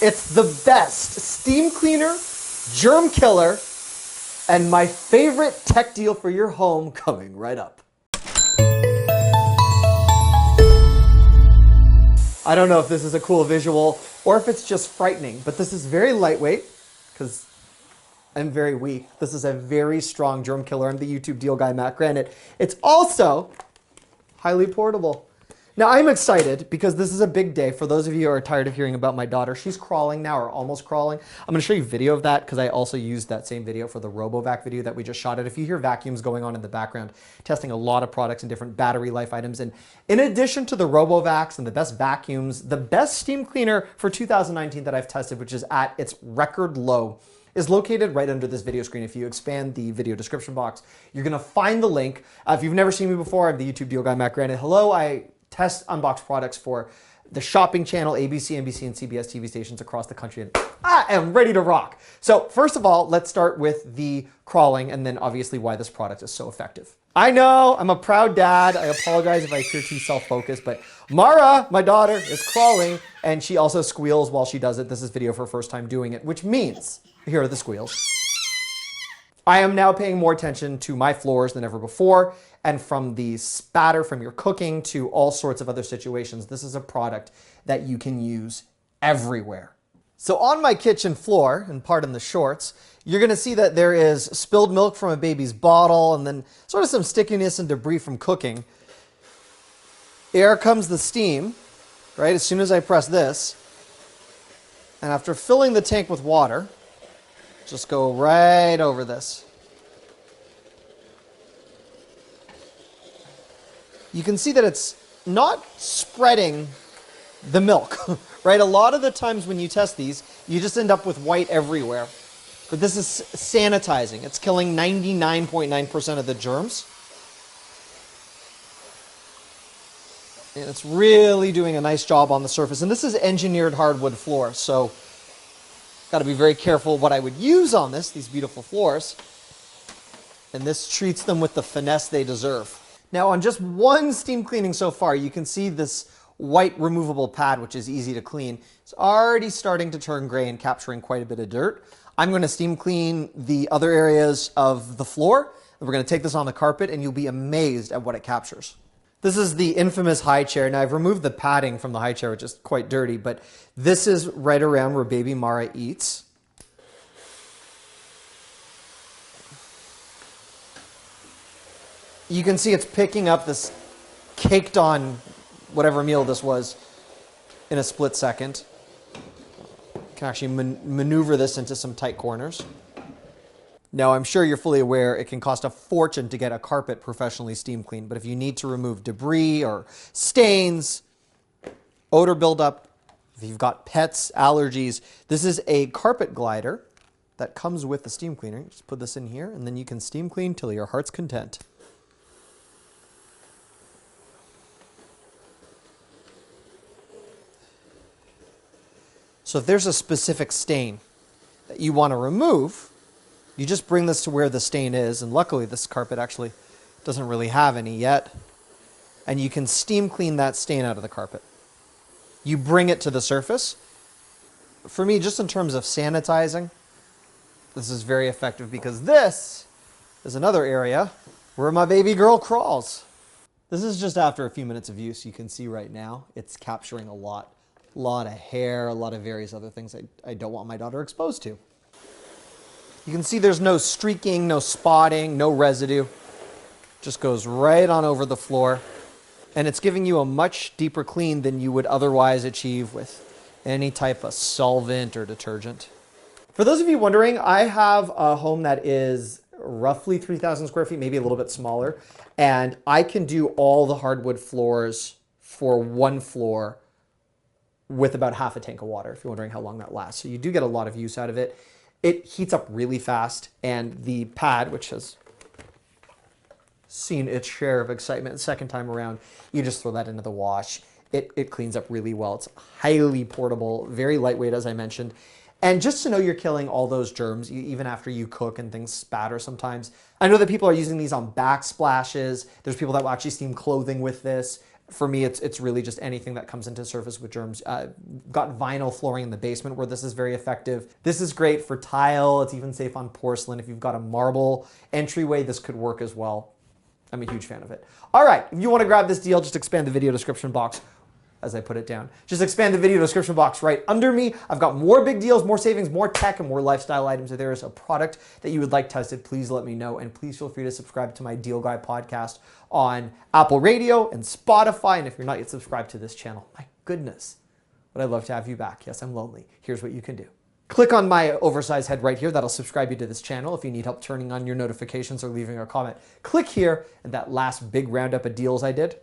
It's the best steam cleaner, germ killer, and my favorite tech deal for your home coming right up. I don't know if this is a cool visual or if it's just frightening, but this is very lightweight because I'm very weak. This is a very strong germ killer. I'm the YouTube deal guy, Matt Granite. It's also highly portable. Now I'm excited because this is a big day. For those of you who are tired of hearing about my daughter, she's crawling now or almost crawling. I'm gonna show you video of that because I also used that same video for the RoboVac video that we just shot at. If you hear vacuums going on in the background, testing a lot of products and different battery life items. And in addition to the RoboVacs and the best vacuums, the best steam cleaner for 2019 that I've tested, which is at its record low, is located right under this video screen. If you expand the video description box, you're gonna find the link. If you've never seen me before, I'm the YouTube deal guy, Matt Granite. Hello, I test unbox products for the shopping channel, ABC, NBC, and CBS TV stations across the country, and I am ready to rock. So first of all, let's start with the crawling and then obviously why this product is so effective. I know, I'm a proud dad. I apologize if I appear too self-focused, but Mara, my daughter, is crawling and she also squeals while she does it. This is video for her first time doing it, which means, here are the squeals. I am now paying more attention to my floors than ever before, and from the spatter from your cooking to all sorts of other situations, this is a product that you can use everywhere. So on my kitchen floor, and pardon the shorts, you're gonna see that there is spilled milk from a baby's bottle and then sort of some stickiness and debris from cooking. Here comes the steam, right? As soon as I press this, and after filling the tank with water, just go right over this. You can see that it's not spreading the milk, right? A lot of the times when you test these, you just end up with white everywhere. But this is sanitizing. It's killing 99.9% of the germs. And it's really doing a nice job on the surface. And this is engineered hardwood floor, so got to be very careful what I would use on this, these beautiful floors. And this treats them with the finesse they deserve. Now on just one steam cleaning so far, you can see this white removable pad, which is easy to clean. It's already starting to turn gray and capturing quite a bit of dirt. I'm going to steam clean the other areas of the floor. We're going to take this on the carpet and you'll be amazed at what it captures. This is the infamous high chair. Now I've removed the padding from the high chair, which is quite dirty, but this is right around where baby Mara eats. You can see it's picking up this caked on whatever meal this was in a split second. You can actually maneuver this into some tight corners. Now, I'm sure you're fully aware it can cost a fortune to get a carpet professionally steam cleaned, but if you need to remove debris or stains, odor buildup, if you've got pets, allergies, this is a carpet glider that comes with the steam cleaner. Just put this in here and then you can steam clean till your heart's content. So if there's a specific stain that you want to remove, you just bring this to where the stain is, and luckily this carpet actually doesn't really have any yet, and you can steam clean that stain out of the carpet. You bring it to the surface. For me, just in terms of sanitizing, this is very effective because this is another area where my baby girl crawls. This is just after a few minutes of use. You can see right now it's capturing a lot of hair, a lot of various other things I don't want my daughter exposed to. You can see there's no streaking, no spotting, no residue. Just goes right on over the floor. And it's giving you a much deeper clean than you would otherwise achieve with any type of solvent or detergent. For those of you wondering, I have a home that is roughly 3,000 square feet, maybe a little bit smaller. And I can do all the hardwood floors for one floor with about half a tank of water, if you're wondering how long that lasts. So you do get a lot of use out of it. It heats up really fast, and the pad, which has seen its share of excitement the second time around, you just throw that into the wash. It cleans up really well. It's highly portable, very lightweight, as I mentioned. And just to know you're killing all those germs, even after you cook and things spatter sometimes. I know that people are using these on backsplashes. There's people that will actually steam clothing with this. For me, it's really just anything that comes into surface with germs. Got vinyl flooring in the basement where this is very effective. This is great for tile. It's even safe on porcelain. If you've got a marble entryway, this could work as well. I'm a huge fan of it. All right, if you want to grab this deal, just expand the video description box as I put it down. Just expand the video description box right under me. I've got more big deals, more savings, more tech, and more lifestyle items. If there is a product that you would like tested, please let me know. And please feel free to subscribe to my Deal Guy podcast on Apple Radio and Spotify. And if you're not yet subscribed to this channel, my goodness, would I love to have you back. Yes, I'm lonely. Here's what you can do. Click on my oversized head right here. That'll subscribe you to this channel. If you need help turning on your notifications or leaving a comment, click here. And that last big roundup of deals I did,